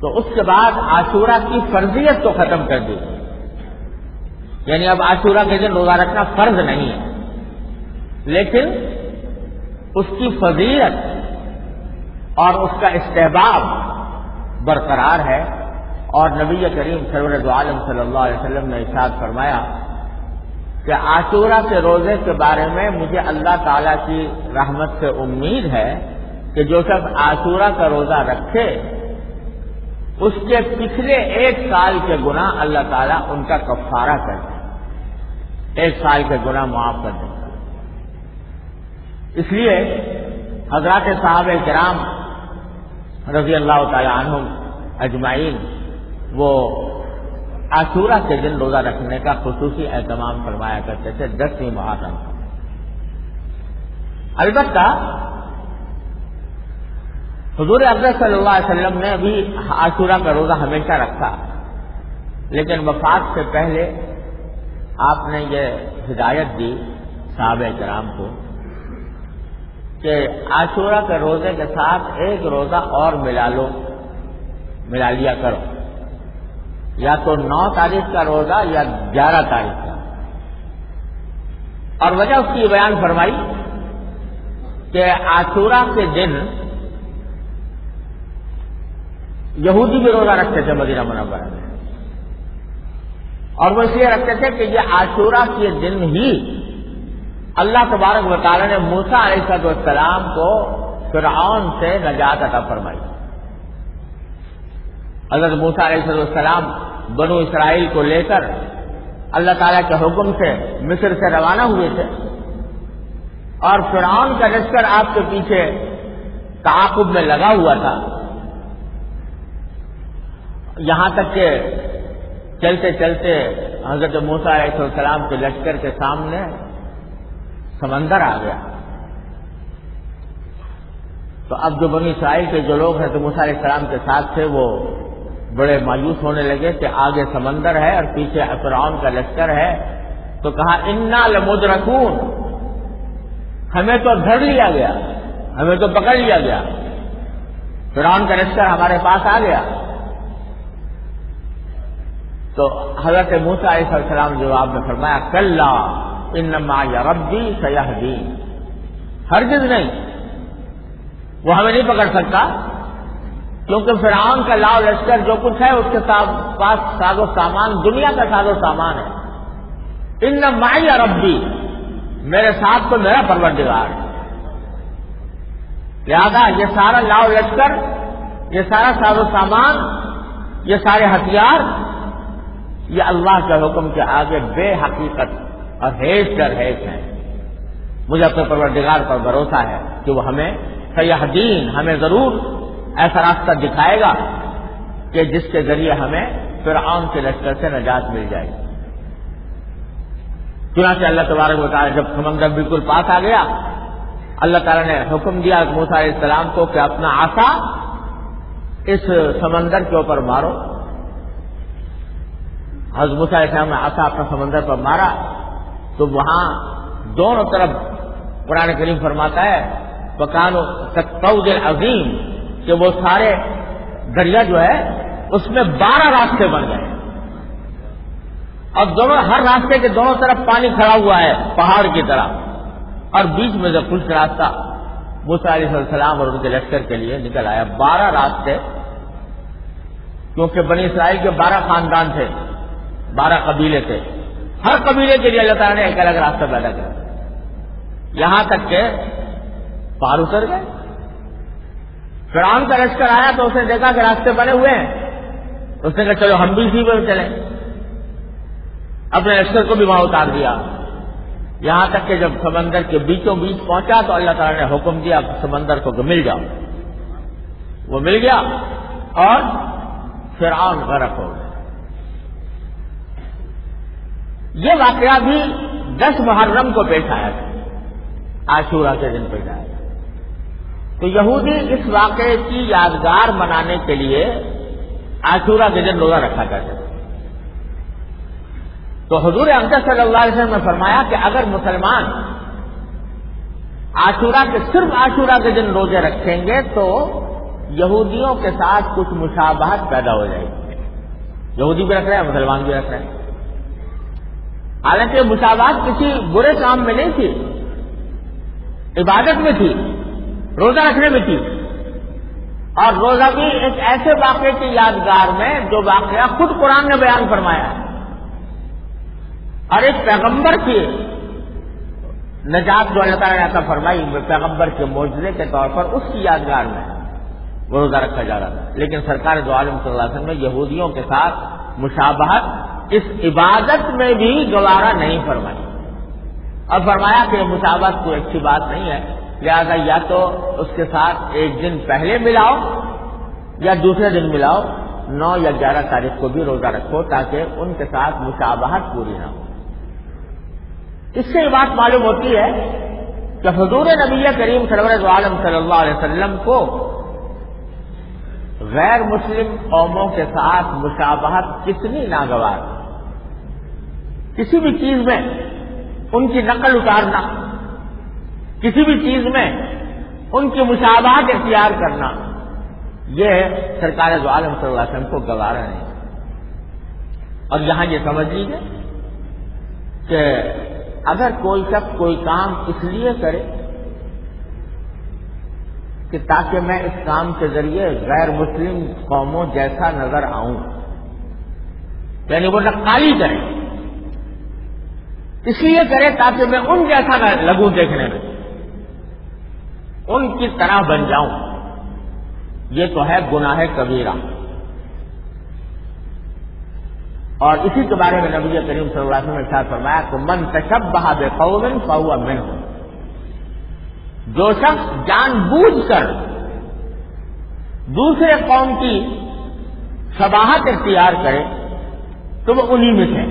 تو اس کے بعد عاشورہ کی فرضیت کو ختم کر دی، یعنی اب عاشورہ کے دن روزہ رکھنا فرض نہیں ہے، لیکن اس کی فضیلت اور اس کا استحباب برقرار ہے۔ اور نبی کریم سرور دو عالم صلی اللہ علیہ وسلم نے ارشاد فرمایا کہ عاشورہ کے روزے کے بارے میں مجھے اللہ تعالیٰ کی رحمت سے امید ہے کہ جو شخص عاشورہ کا روزہ رکھے اس کے پچھلے 1 سال کے گناہ اللہ تعالیٰ ان کا کفارہ کر دے، 1 سال کے گناہ معاف کر دے۔ اس لیے حضرات صحابہ کرام رضی اللہ تعالی عنہم اجمعین وہ عاشورہ کے دن روزہ رکھنے کا خصوصی اہتمام فرمایا کرتے تھے 10ویں محرم۔ البتہ حضور اکرم صلی اللہ علیہ وسلم نے بھی عاشورہ کا روزہ ہمیشہ رکھا، لیکن وفات سے پہلے آپ نے یہ ہدایت دی صحابہ کرام کو کہ عاشورہ کے روزے کے ساتھ 1 روزہ اور ملا لیا کرو، یا تو 9 تاریخ کا روزہ یا 11 تاریخ کا۔ اور وجہ اس کی بیان فرمائی کہ عاشورہ کے دن یہودی بھی روزہ رکھتے تھے مدینہ منورہ میں، اور وہ اس لیے رکھتے تھے کہ یہ عاشورہ کے دن ہی اللہ تبارک و تعالی نے موسیٰ علیہ السلام کو فرعون سے نجات عطا فرمائی۔ حضرت موسیٰ علیہ السلام بنو اسرائیل کو لے کر اللہ تعالیٰ کے حکم سے مصر سے روانہ ہوئے تھے، اور فرعون کا لشکر آپ کے پیچھے تعاقب میں لگا ہوا تھا، یہاں تک کہ چلتے چلتے حضرت موسیٰ علیہ السلام کے لشکر کے سامنے سمندر آ گیا۔ تو اب جو بنی اسرائیل کے جو لوگ ہیں تو موسیٰ علیہ السلام کے ساتھ تھے وہ بڑے مایوس ہونے لگے کہ آگے سمندر ہے اور پیچھے فرعون کا لشکر ہے، تو کہا انا لمدرکون، ہمیں تو دھر لیا گیا، ہمیں تو پکڑ لیا گیا، فرعون کا لشکر ہمارے پاس آ گیا۔ تو حضرت موسیٰ علیہ السلام نے جواب میں فرمایا کلا ان معی ربی سیہدین، ہرگز نہیں، وہ ہمیں نہیں پکڑ سکتا، کیونکہ فرعون کا لاؤ لشکر جو کچھ ہے اس کے پاس ساز و سامان دنیا کا ساز و سامان ہے۔ ان معی ربی، میرے ساتھ تو میرا پروردگار ہے، لہذا یہ سارا لاؤ لشکر، یہ سارا ساز و سامان، یہ سارے ہتھیار، یہ اللہ کے حکم کے آگے بے حقیقت اور ہیچ در ہیچ ہیں۔ مجھے اپنے پروردگار پر بھروسہ ہے کہ وہ ہمیں سیہدین، ہمیں ضرور ایسا راستہ دکھائے گا کہ جس کے ذریعے ہمیں فرعون کے لشکر سے نجات مل جائے گی۔ چنانچہ اللہ تبارک و تعالیٰ جب سمندر بالکل پاس آ گیا، اللہ تعالیٰ نے حکم دیا موسیٰ علیہ السلام کو کہ اپنا عصا اس سمندر کے اوپر مارو۔ حضرت موسیٰ علیہ السلام نے عصا اپنا سمندر پر مارا تو وہاں دونوں طرف قرآن کریم فرماتا ہے وَكَانُوا كَالطَّوْدِ الْعَظِيمِ کہ وہ سارے دریا جو ہے اس میں 12 راستے بن گئے، اور دونوں ہر راستے کے دونوں طرف پانی کھڑا ہوا ہے پہاڑ کی طرح، اور بیچ میں سے کچھ راستہ موسیٰ علیہ السلام اور ان کے لشکر کے لیے نکل آیا۔ 12 راستے، کیونکہ بنی اسرائیل کے 12 خاندان تھے، 12 قبیلے تھے، ہر قبیلے کے لیے اللہ تعالیٰ نے ایک الگ راستہ پیدا کیا، یہاں تک کہ پار اتر گئے۔ فرعون کا لشکر آیا تو اس نے دیکھا کہ راستے بنے ہوئے ہیں، اس نے کہا چلو ہم بھی اسی پر چلیں، اپنے لشکر کو بھی وہاں اتار دیا، یہاں تک کہ جب سمندر کے بیچوں بیچ پہنچا تو اللہ تعالیٰ نے حکم دیا سمندر کو کہ مل جاؤ، وہ مل گیا اور فرعون غرق ہو گیا۔ یہ واقعہ بھی 10 محرم کو پیش آیا تھا، عاشورہ کے دن پیش آیا تھا۔ تو یہودی اس واقعے کی یادگار منانے کے لیے عاشورہ کے دن روزہ رکھا کرتے تھے۔ تو حضور اکرم صلی اللہ علیہ وسلم نے فرمایا کہ اگر مسلمان عاشورہ کے صرف عاشورہ کے دن روزے رکھیں گے تو یہودیوں کے ساتھ کچھ مشابہت پیدا ہو جائے گی. یہودی بھی رکھ رہے ہیں، مسلمان بھی رکھ رہے ہیں. حالانکہ مشابہت کسی برے کام میں نہیں تھی، عبادت میں تھی، روزہ رکھنے میں تھی. اور روزہ بھی ایک ایسے واقعے کی یادگار میں جو واقعہ خود قرآن نے بیان فرمایا ہے، اور ایک پیغمبر کی نجات جو اللہ تعالیٰ نے عطا فرمائی پیغمبر کے معجزے کے طور پر، اس کی یادگار میں وہ روزہ رکھا جا رہا تھا. لیکن سرکار دو عالم صلی اللہ علیہ وسلم نے یہودیوں کے ساتھ مشابہت اس عبادت میں بھی گوارا نہیں فرمائی، اور فرمایا کہ مشابہت کوئی اچھی بات نہیں ہے، لہذا یا تو اس کے ساتھ ایک دن پہلے ملاؤ یا دوسرے دن ملاؤ، 9 یا 11 تاریخ کو بھی روزہ رکھو تاکہ ان کے ساتھ مشابہت پوری نہ ہو. اس سے یہ بات معلوم ہوتی ہے کہ حضور نبی کریم سرور دو عالم صلی اللہ علیہ وسلم کو غیر مسلم قوموں کے ساتھ مشابہت کتنی ناگوار، کسی بھی چیز میں ان کی نقل اتارنا، کسی بھی چیز میں ان کی مشابہت اختیار کرنا، یہ سرکار دو عالم صلی اللہ علیہ وسلم کو گوارا نہیں. اور یہاں یہ سمجھ لیجیے کہ اگر کوئی شخص کوئی کام اس لیے کرے کہ تاکہ میں اس کام کے ذریعے غیر مسلم قوموں جیسا نظر آؤں، یعنی وہ نقالی کرے، اس لیے کرے تاکہ میں ان جیسا لگوں دیکھنے میں، ان کی طرح بن جاؤں، یہ تو ہے گناہ کبیرہ. اور اسی کے بارے میں نبی کریم صلی اللہ علیہ وسلم نے ارشاد فرمایا کہ من تشبہ بقوم فہو منہم، جو شخص جان بوجھ کر دوسرے قوم کی شباہت اختیار کرے تو وہ انہی میں سے.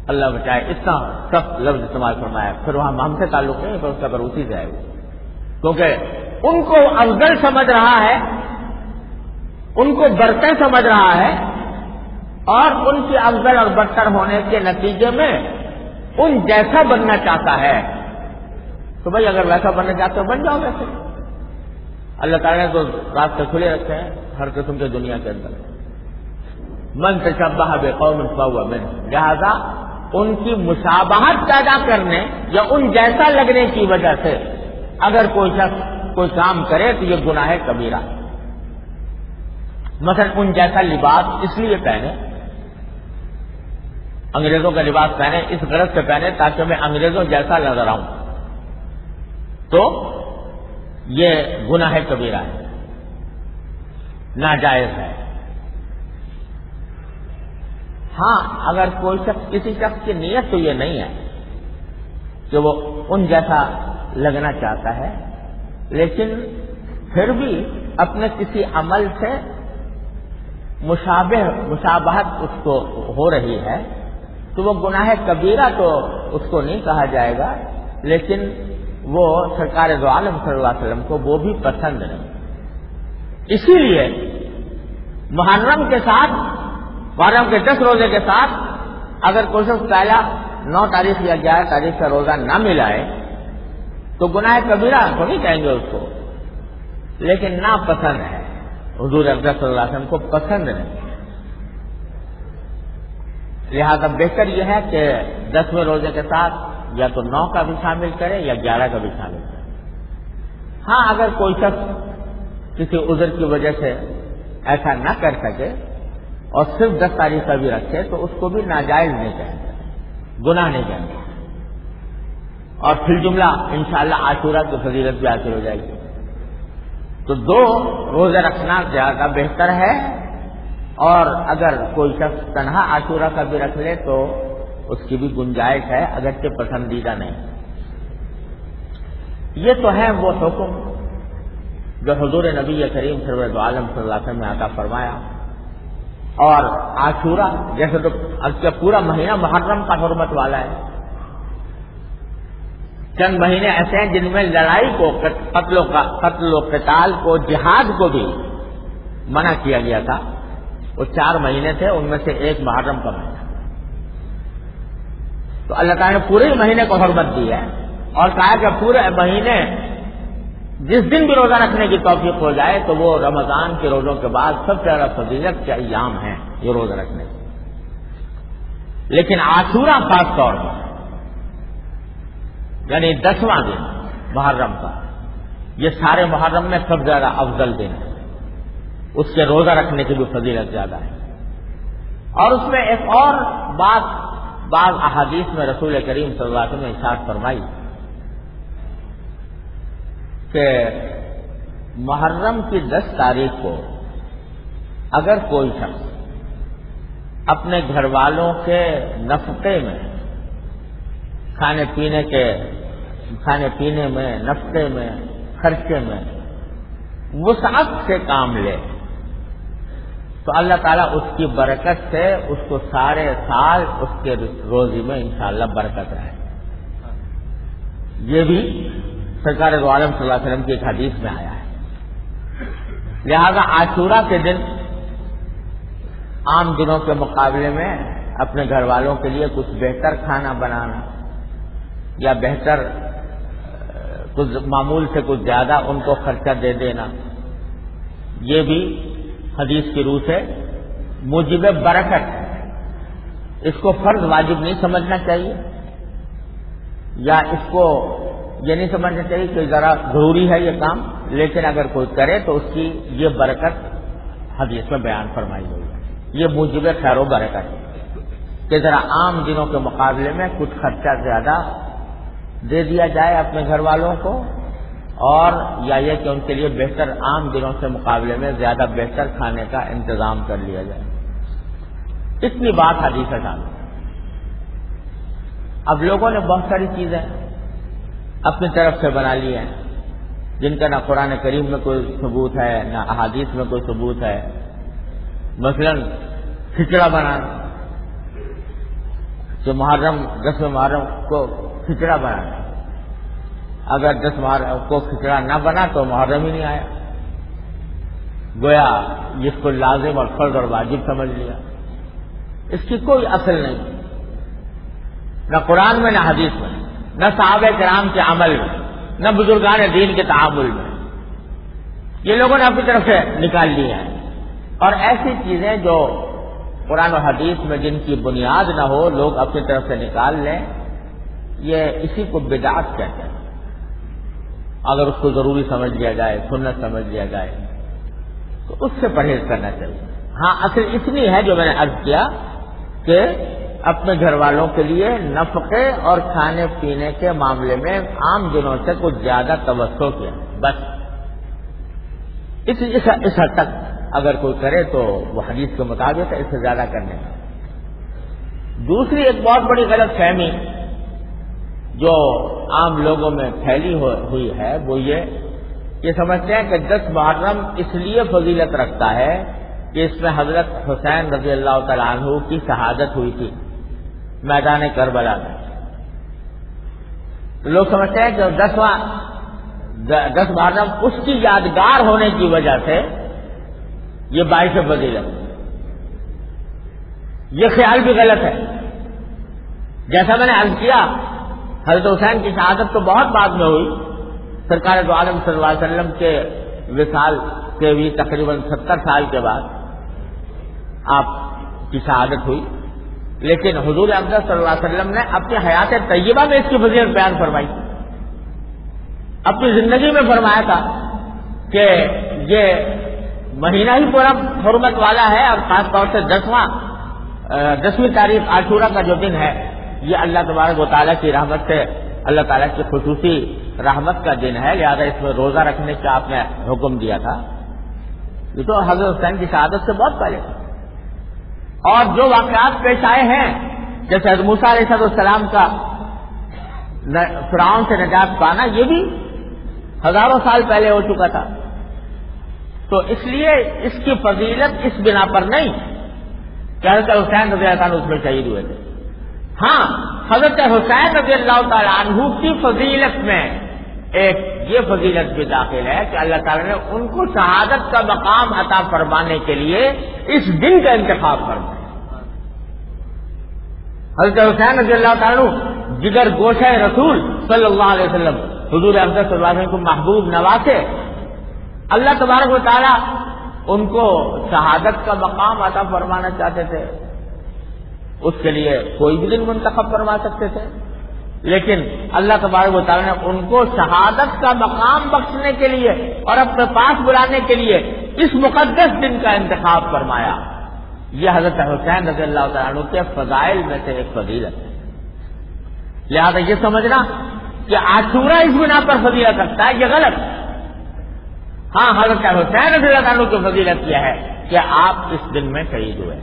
اللہ بچائے، اتنا سخت لفظ استعمال فرمایا. پھر وہاں ہم سے تعلق نہیں، پر اس کا بروسی سے ہے وہ، کیونکہ ان کو افضل سمجھ رہا ہے، ان کو برتر سمجھ رہا ہے، اور ان کی افضل اور برتر ہونے کے نتیجے میں ان جیسا بننا چاہتا ہے. تو بھائی اگر ویسا بننا چاہتے ہو بن جاؤ ویسے. اللہ تعالیٰ نے تو راستے کھلے رکھے ہیں ہر قسم کے دنیا کے اندر. من تشبہ بقوم فہو منہم، لہذا ان کی مشابہت پیدا کرنے یا ان جیسا لگنے کی وجہ سے اگر کوئی شخص کوئی کام کرے تو یہ گناہ کبیرہ. مثلا ان جیسا لباس اس لیے پہنے، انگریزوں کا لباس پہنے اس غرض سے پہنے تاکہ میں انگریزوں جیسا نظر آؤں، تو یہ گناہ کبیرہ ہے، ناجائز ہے. ہاں اگر کوئی شخص، کسی شخص کی نیت تو یہ نہیں ہے کہ وہ ان جیسا لگنا چاہتا ہے، لیکن پھر بھی اپنے کسی عمل سے مشابہت اس کو ہو رہی ہے تو وہ گناہ کبیرہ تو اس کو نہیں کہا جائے گا، لیکن وہ سرکار دو عالم صلی اللہ علیہ وسلم کو وہ بھی پسند نہیں. اسی لیے محرم کے ساتھ، محرم کے 10 روزے کے ساتھ اگر کوئی شخص پہلا 9 تاریخ یا 11 تاریخ کا روزہ نہ ملائے تو گناہ کبیرہ تو نہیں کہیں گے اس کو، لیکن ناپسند ہے، حضور اقدس صلی اللہ علیہ وسلم کو پسند نہیں. لہذا بہتر یہ ہے کہ 10ویں روزے کے ساتھ یا تو 9 کا بھی شامل کرے یا 11 کا بھی شامل کرے. ہاں اگر کوئی شخص کسی عذر کی وجہ سے ایسا نہ کر سکے اور صرف 10 تاریخ کا بھی رکھے تو اس کو بھی ناجائز نہیں کہیں گے، گناہ نہیں کہیں گے. اور پھر جملہ انشاءاللہ عاشورہ کی فضیلت بھی حاصل ہو جائے گی. تو 2 روزے رکھنا زیادہ بہتر ہے، اور اگر کوئی شخص تنہا عاشورہ کا بھی رکھ لے تو اس کی بھی گنجائش ہے، اگرچہ پسندیدہ نہیں. یہ تو ہے وہ حکم جو حضور نبی کریم سرور دو عالم صلی اللہ علیہ وسلم نے عطا فرمایا. اور عاشورہ جیسے تو اب پورا مہینہ محرم کا حرمت والا ہے. چند مہینے ایسے ہیں جن میں لڑائی کو، قتل و قتال کو، جہاد کو بھی منع کیا گیا تھا. وہ 4 مہینے تھے، ان میں سے ایک محرم کا مہینہ. تو اللہ تعالیٰ نے پورے مہینے کو حرمت دی ہے اور کہا کہ پورے مہینے جس دن بھی روزہ رکھنے کی توفیق ہو جائے تو وہ رمضان کے روزوں کے بعد سب سے زیادہ فضیلت کے ایام ہیں یہ روزہ رکھنے کے. لیکن عاشورہ خاص طور پر یعنی 10واں دن محرم کا، یہ سارے محرم میں سب سے زیادہ افضل دن ہے، اس کے روزہ رکھنے کی بھی فضیلت زیادہ ہے. اور اس میں ایک اور بات بعض احادیث میں رسول کریم صلی اللہ علیہ وسلم نے ارشاد فرمائی کہ محرم کی 10 تاریخ کو اگر کوئی شخص اپنے گھر والوں کے نفقے میں کھانے پینے میں نفقے میں خرچے میں وسعت سے کام لے تو اللہ تعالیٰ اس کی برکت سے اس کو سارے سال اس کے روزی میں انشاءاللہ برکت رہے. یہ بھی سرکار دو عالم صلی اللہ علیہ وسلم کی ایک حدیث میں آیا ہے. لہذا عاشورہ کے دن عام دنوں کے مقابلے میں اپنے گھر والوں کے لیے کچھ بہتر کھانا بنانا یا بہتر کچھ معمول سے کچھ زیادہ ان کو خرچہ دے دینا، یہ بھی حدیث کی روح سے موجب برکت ہے. اس کو فرض واجب نہیں سمجھنا چاہیے، یا اس کو یہ نہیں سمجھنا چاہیے کہ ذرا ضروری ہے یہ کام، لیکن اگر کوئی کرے تو اس کی یہ برکت حدیث میں بیان فرمائی گئی ہے. یہ موجب خیر و برکت ہے کہ ذرا عام دنوں کے مقابلے میں کچھ خرچہ زیادہ دے دیا جائے اپنے گھر والوں کو، اور یا یہ کہ ان کے لیے بہتر عام دنوں سے مقابلے میں زیادہ بہتر کھانے کا انتظام کر لیا جائے. اتنی بات حدیث ہے. اب لوگوں نے بہت ساری چیزیں اپنی طرف سے بنا لی ہیں جن کا نہ قرآن کریم میں کوئی ثبوت ہے نہ احادیث میں کوئی ثبوت ہے. مثلا کھچڑا بنانا، کہ محرم 10 محرم کو کھچڑا بنانا، اگر 10 محرم کو کھچڑا نہ بنا تو محرم ہی نہیں آیا، گویا جس کو لازم اور فرض اور واجب سمجھ لیا. اس کی کوئی اصل نہیں، نہ قرآن میں نہ حدیث میں، نہ صحابہ کرام کے عمل میں، نہ بزرگان دین کے تعامل میں. یہ لوگوں نے اپنی طرف سے نکال لی ہیں. اور ایسی چیزیں جو قرآن و حدیث میں جن کی بنیاد نہ ہو لوگ اپنی طرف سے نکال لیں، یہ اسی کو بدعت کہتے ہیں. اگر اس کو ضروری سمجھ لیا جائے، سنت سمجھ لیا جائے تو اس سے پرہیز کرنا چاہیے. ہاں اصل اتنی ہے جو میں نے عرض کیا کہ اپنے گھر والوں کے لیے نفقے اور کھانے پینے کے معاملے میں عام دنوں سے کچھ زیادہ توسع کیا، بس اس حد تک اگر کوئی کرے تو وہ حدیث کے مطابق ہے، اس سے زیادہ کرنے کا. دوسری ایک بہت بڑی غلط فہمی جو عام لوگوں میں پھیلی ہوئی ہے وہ یہ سمجھتے ہیں کہ 10 محرم اس لیے فضیلت رکھتا ہے کہ اس میں حضرت حسین رضی اللہ تعالیٰ عنہ کی شہادت ہوئی تھی میدان کربلا میں. لوگ سمجھتے ہیں کہ 10 محرم اس کی یادگار ہونے کی وجہ سے یہ باعث فضیلت. یہ خیال بھی غلط ہے. جیسا میں نے عرض کیا حضرت حسین کی شہادت تو بہت بعد میں ہوئی، سرکار دو عالم صلی اللہ علیہ وسلم کے وصال کے بھی تقریباً 70 سال کے بعد آپ کی شہادت ہوئی. لیکن حضور اقدس صلی اللہ علیہ وسلم نے اپنی حیات طیبہ میں اس کی فضیلت بیان فرمائی. اپنی زندگی میں فرمایا تھا کہ یہ مہینہ ہی پورا حرمت والا ہے، اور خاص طور سے 10ویں تاریخ عاشورہ کا جو دن ہے یہ اللہ تبارک و تعالیٰ کی رحمت سے اللہ تعالیٰ کی خصوصی رحمت کا دن ہے، لہذا اس میں روزہ رکھنے کا آپ نے حکم دیا تھا. یہ تو حضرت حسین کی شہادت سے بہت پہلے. اور جو واقعات پیش آئے ہیں جیسے حضرت موسیٰ علیہ السلام کا فرعون سے نجات پانا، یہ بھی ہزاروں سال پہلے ہو چکا تھا. تو اس لیے اس کی فضیلت اس بنا پر نہیں کہ حضرت حسین رضی اللہ عنہ اس میں شہید ہوئے تھے. ہاں حضرت حسین رضی اللہ تعالیٰ عنہ کی فضیلت میں ایک یہ فضیلت بھی داخل ہے کہ اللہ تعالیٰ نے ان کو شہادت کا مقام عطا فرمانے کے لیے اس دن کا انتخاب فرمایا. حضرت حسین رضی اللہ تعالیٰ عنہ جگر گوشہ رسول صلی اللہ علیہ وسلم حضور اقدس صلی اللہ علیہ وسلم کو محبوب نوازے، اللہ تبارک و تعالیٰ ان کو شہادت کا مقام عطا فرمانا چاہتے تھے، اس کے لیے کوئی بھی دن منتخب فرما سکتے تھے، لیکن اللہ تبارک و تعالیٰ نے ان کو شہادت کا مقام بخشنے کے لیے اور اپنے پاس بلانے کے لیے اس مقدس دن کا انتخاب فرمایا۔ یہ حضرت حسین رضی اللہ تعالیٰ عنہ کے فضائل میں سے ایک فضیلت ہے۔ لہذا یہ سمجھنا کہ عاشورہ اس بنا پر فضیلت رکھتا ہے، یہ غلط۔ ہاں، حضرت حسین رضی اللہ عنہ کی فضیلت یہ ہے کہ آپ اس دن میں شہید ہوئے۔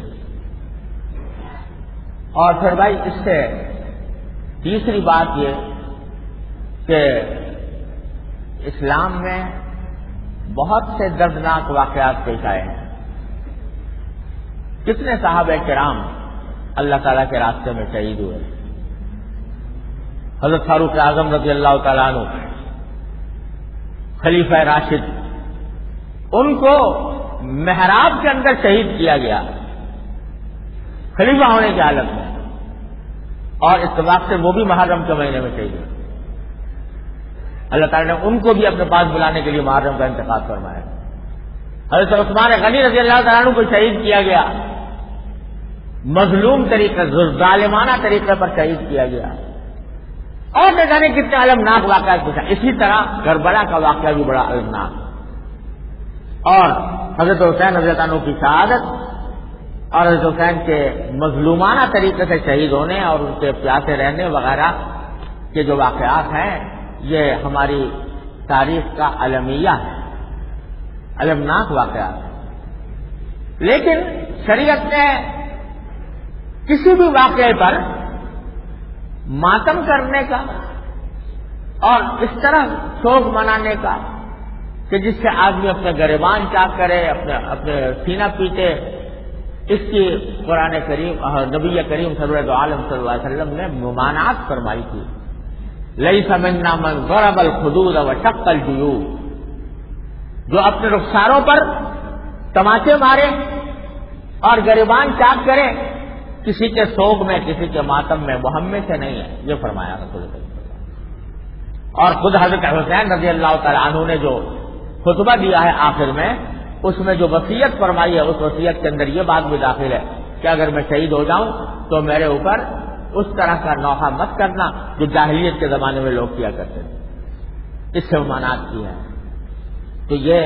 اور پھر بھائی اس سے تیسری بات یہ کہ اسلام میں بہت سے دردناک واقعات پیش آئے ہیں۔ کتنے صحابہ کرام اللہ تعالیٰ کے راستے میں شہید ہوئے۔ حضرت فاروق اعظم رضی اللہ تعالیٰ عنہ خلیفہ راشد، ان کو محراب کے اندر شہید کیا گیا خلیفہ ہونے کی حالت میں، اور اتفاق سے وہ بھی محرم کے مہینے میں شہید ہوئے۔ اللہ تعالیٰ نے ان کو بھی اپنے پاس بلانے کے لیے محرم کا انتخاب فرمایا۔ حضرت عثمان غنی رضی اللہ تعالیٰ عنہ کو شہید کیا گیا، مظلوم طریقے، ظالمانہ طریقے پر شہید کیا گیا، اور نہ جانے کتنے المناک واقعات پوچھا۔ اسی طرح کربلا کا واقعہ بھی بڑا المناک، اور حضرت حسین رضی اللہ عنہ کی شہادت اور حضرت حسین کے مظلومانہ طریقے سے شہید ہونے اور ان کے پیاسے رہنے وغیرہ کے جو واقعات ہیں، یہ ہماری تاریخ کا المیہ ہے، المناک واقعات ہیں۔ لیکن شریعت نے کسی بھی واقعے پر ماتم کرنے کا اور اس طرح شوق منانے کا کہ جس سے آدمی اپنے گریبان چاک کرے، اپنے سینہ پیٹے، اس کی قرآن کریم اور نبی کریم سرور دو عالم صلی اللہ علیہ وسلم نے ممانعت فرمائی تھی۔ لیس منا من ضرب الخدود وشق الجیوب، جو اپنے رخساروں پر تماچے مارے اور گریبان چاک کرے کسی کے سوگ میں، کسی کے ماتم میں، وہ ہم میں سے نہیں ہے، یہ فرمایا رسول اللہ۔ اور خود حضرت حسین رضی اللہ تعالیٰ عنہ نے جو خطبہ دیا ہے آخر میں، اس میں جو وصیت فرمائی ہے، اس وصیت کے اندر یہ بات بھی داخل ہے کہ اگر میں شہید ہو جاؤں تو میرے اوپر اس طرح کا نوحہ مت کرنا جو جاہلیت کے زمانے میں لوگ کیا کرتے تھے، اس سے ممانعت کی ہے۔ تو یہ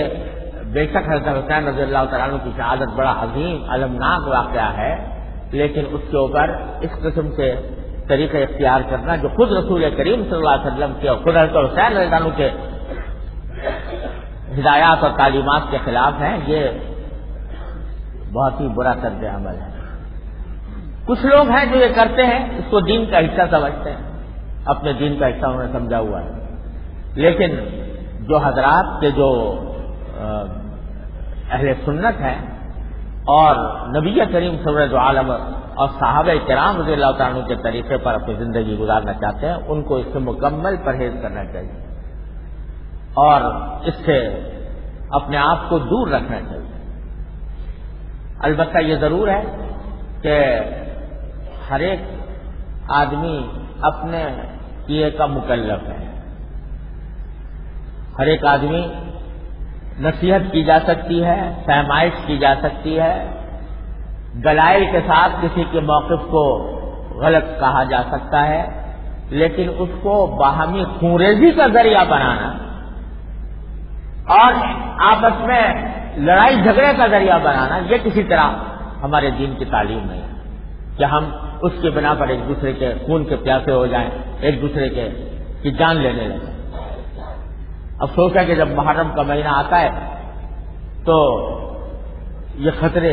بے شک حضرت حسین رضی اللہ تعالیٰ عنہ کی شہادت بڑا عظیم المناک واقعہ ہے، لیکن اس کے اوپر اس قسم سے طریقہ اختیار کرنا جو خود رسول کریم صلی اللہ علیہ وسلم کے اور خود حضرت حسین رضی اللہ عنہ کے ہدایات اور تعلیمات کے خلاف ہیں، یہ بہت ہی برا طرز عمل ہے۔ کچھ لوگ ہیں جو یہ کرتے ہیں، اس کو دین کا حصہ سمجھتے ہیں، اپنے دین کا حصہ انہوں نے سمجھا ہوا ہے، لیکن جو حضرات کے جو اہل سنت ہیں اور نبی کریم صلی اللہ علیہ وسلم اور صحابہ کرام رضی اللہ تعالیٰ عنہ کے طریقے پر اپنی زندگی گزارنا چاہتے ہیں، ان کو اس سے مکمل پرہیز کرنا چاہیے اور اس سے اپنے آپ کو دور رکھنا چاہیے۔ البتہ یہ ضرور ہے کہ ہر ایک آدمی اپنے کیے کا مکلف ہے، ہر ایک آدمی نصیحت کی جا سکتی ہے، فہمائش کی جا سکتی ہے، دلائل کے ساتھ کسی کے موقف کو غلط کہا جا سکتا ہے، لیکن اس کو باہمی خونریزی کا ذریعہ بنانا اور آپس میں لڑائی جھگڑے کا ذریعہ بنانا، یہ کسی طرح ہمارے دین کی تعلیم نہیں ہے کہ ہم اس کے بنا پر ایک دوسرے کے خون کے پیاسے ہو جائیں، ایک دوسرے کی جان لینے لگیں۔ افسوس ہے کہ جب محرم کا مہینہ آتا ہے تو یہ خطرے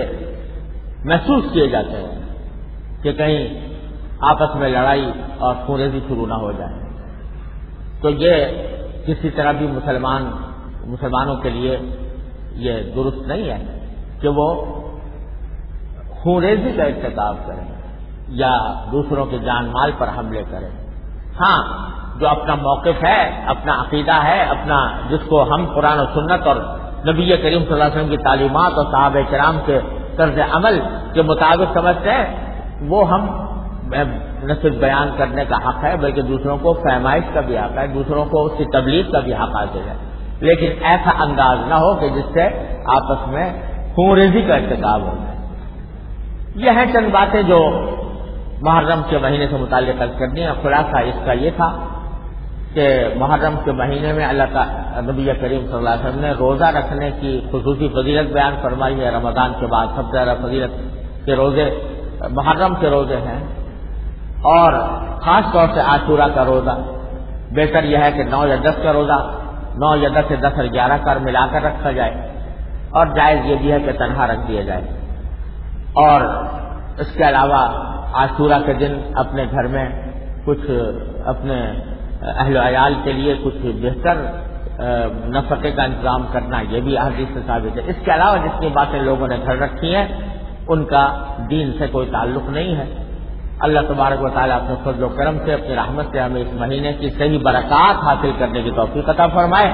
محسوس کیے جاتے ہیں کہ کہیں آپس میں لڑائی اور خونریزی شروع نہ ہو جائے۔ تو یہ کسی طرح بھی مسلمانوں کے لیے یہ درست نہیں ہے کہ وہ خونریزی کا ارتکاب کریں یا دوسروں کے جان مال پر حملے کریں۔ ہاں، جو اپنا موقف ہے، اپنا عقیدہ ہے، اپنا جس کو ہم قرآن و سنت اور نبی کریم صلی اللہ علیہ وسلم کی تعلیمات اور صحابہ کرام کے طرز عمل کے مطابق سمجھتے ہیں، وہ ہم نہ صرف بیان کرنے کا حق ہے بلکہ دوسروں کو فہمائش کا بھی حق ہے، دوسروں کو اس کی تبلیغ کا بھی حق حاصل ہے، لیکن ایسا انداز نہ ہو کہ جس سے آپس میں خونریزی کا ارتکاب ہو جائے۔ یہ ہیں چند باتیں جو محرم کے مہینے سے متعلق عرض کرنی ہے۔ خلاصہ اس کا یہ تھا کہ محرم کے مہینے میں اللہ تعالی نبی کریم صلی اللہ علیہ وسلم نے روزہ رکھنے کی خصوصی فضیلت بیان فرمائی ہے۔ رمضان کے بعد سب سے زیادہ فضیلت کے روزے محرم کے روزے ہیں، اور خاص طور سے عاشورہ کا روزہ بہتر یہ ہے کہ 9 یا 10 کا روزہ 9 یا 10 سے 10 اور 11 کا ملا کر رکھا جائے، اور جائز یہ بھی ہے کہ تنہا رکھ دیا جائے۔ اور اس کے علاوہ عاشورہ کے دن اپنے گھر میں کچھ اپنے اہل و عیال کے لیے کچھ بہتر نفقے کا انتظام کرنا، یہ بھی حدیث سے ثابت ہے۔ اس کے علاوہ جتنی باتیں لوگوں نے گھر رکھی ہیں ان کا دین سے کوئی تعلق نہیں ہے۔ اللہ تبارک و تعالیٰ اپنے فضل و کرم سے اپنی رحمت سے ہمیں اس مہینے کی صحیح برکات حاصل کرنے کی توفیق عطا فرمائے۔